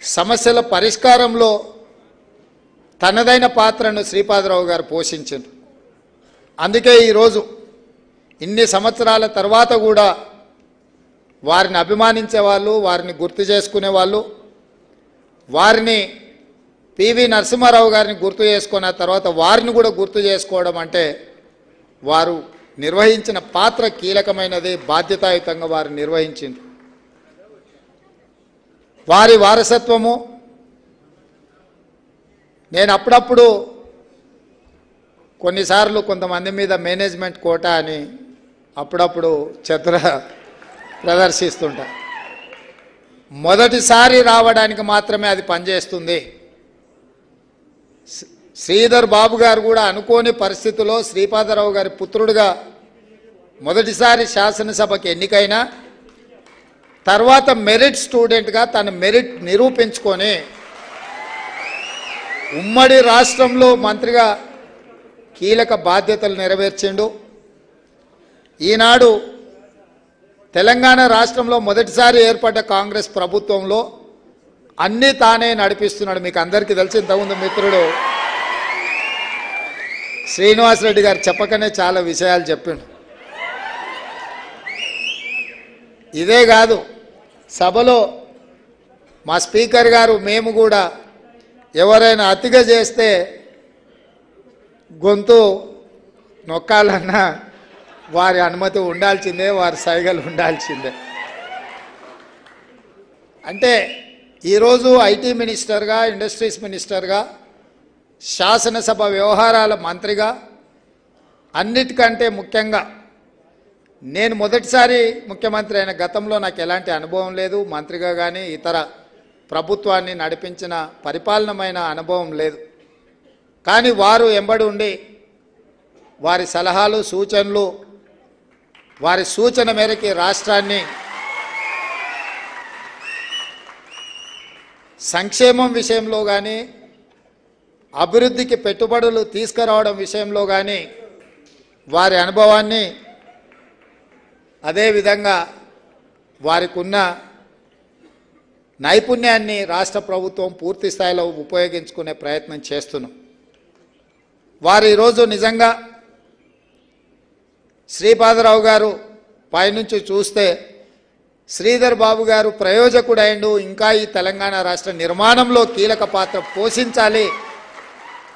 సమస్యల పరిష్కారంలో తనదైన పాత్రను శ్రీపాదరావు గారు పోషించారు. అందుకే ఈరోజు ఇన్ని సంవత్సరాల తర్వాత కూడా వారిని అభిమానించే వాళ్ళు, వారిని గుర్తు చేసుకునే వాళ్ళు, వారిని పివి నరసింహారావు గారిని గుర్తు చేసుకున్న తర్వాత వారిని కూడా గుర్తు చేసుకోవడం అంటే వారు నిర్వహించిన పాత్ర కీలకమైనది, బాధ్యతాయుతంగా వారు నిర్వహించింది. వారి వారసత్వము నేను అప్పుడప్పుడు కొన్నిసార్లు కొంతమంది మీద మేనేజ్మెంట్ కోటా అని అప్పుడప్పుడు చతుర ప్రదర్శిస్తుంటా. మొదటిసారి రావడానికి మాత్రమే అది పనిచేస్తుంది. శ్రీధర్ బాబు గారు కూడా అనుకోని పరిస్థితుల్లో శ్రీపాదరావు గారి పుత్రుడిగా మొదటిసారి శాసనసభకి ఎన్నికైనా తర్వాత మెరిట్ స్టూడెంట్గా తన మెరిట్ నిరూపించుకొని ఉమ్మడి రాష్ట్రంలో మంత్రిగా కీలక బాధ్యతలు నెరవేర్చిండు. ఈనాడు తెలంగాణ రాష్ట్రంలో మొదటిసారి ఏర్పడ్డ కాంగ్రెస్ ప్రభుత్వంలో అన్నీ తానే నడిపిస్తున్నాడు. మీకు అందరికీ తెలిసి ఇంతకుముందు మిత్రుడు శ్రీనివాసరెడ్డి గారు చెప్పకనే చాలా విషయాలు చెప్పిండు. ఇదే కాదు, సభలో మా స్పీకర్ గారు మేము కూడా ఎవరైనా అతిగా చేస్తే గొంతు నొక్కాలన్నా వారి అనుమతి ఉండాల్సిందే, వారి సైగలు ఉండాల్సిందే. అంటే ఈరోజు ఐటీ మినిస్టర్గా, ఇండస్ట్రీస్ మినిస్టర్గా, శాసనసభ వ్యవహారాల మంత్రిగా, అన్నిటికంటే ముఖ్యంగా నేను మొదటిసారి ముఖ్యమంత్రి అయిన గతంలో నాకు ఎలాంటి అనుభవం లేదు, మంత్రిగా కానీ ఇతర ప్రభుత్వాన్ని నడిపించిన పరిపాలనమైన అనుభవం లేదు. కానీ వారు ఎంబడి ఉండి వారి సలహాలు, సూచనలు, వారి సూచన మేరకి రాష్ట్రాన్ని సంక్షేమం విషయంలో కానీ, అభివృద్ధికి పెట్టుబడులు తీసుకురావడం విషయంలో కానీ వారి అనుభవాన్ని, అదేవిధంగా వారికి ఉన్న నైపుణ్యాన్ని రాష్ట్ర ప్రభుత్వం పూర్తి స్థాయిలో ఉపయోగించుకునే ప్రయత్నం చేస్తున్నాం. వారు ఈరోజు నిజంగా శ్రీపాదరావు గారు పైనుంచి చూస్తే శ్రీధర్ బాబు గారు ప్రయోజకుడైండు, ఇంకా ఈ తెలంగాణ రాష్ట్ర నిర్మాణంలో కీలక పాత్ర పోషించాలి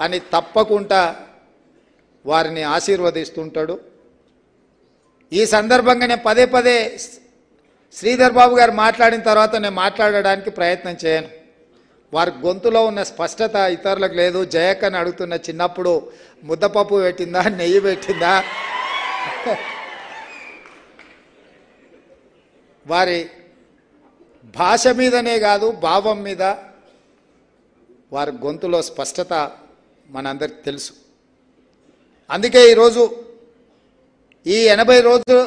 అని తప్పకుండా వారిని ఆశీర్వదిస్తుంటాడు. ఈ సందర్భంగా నేను పదే పదే శ్రీధర్ బాబు గారు మాట్లాడిన తర్వాత నేను మాట్లాడడానికి ప్రయత్నం చేయను. వారి గొంతులో ఉన్న స్పష్టత ఇతరులకు లేదు. జయక్కని అడుగుతున్న, చిన్నప్పుడు ముద్దపప్పు పెట్టిందా, నెయ్యి పెట్టిందా? వారి భాష మీదనే కాదు, భావం మీద వారి గొంతులో స్పష్టత మనందరికి తెలుసు. అందుకే ఈరోజు ఈ 80 రోజులు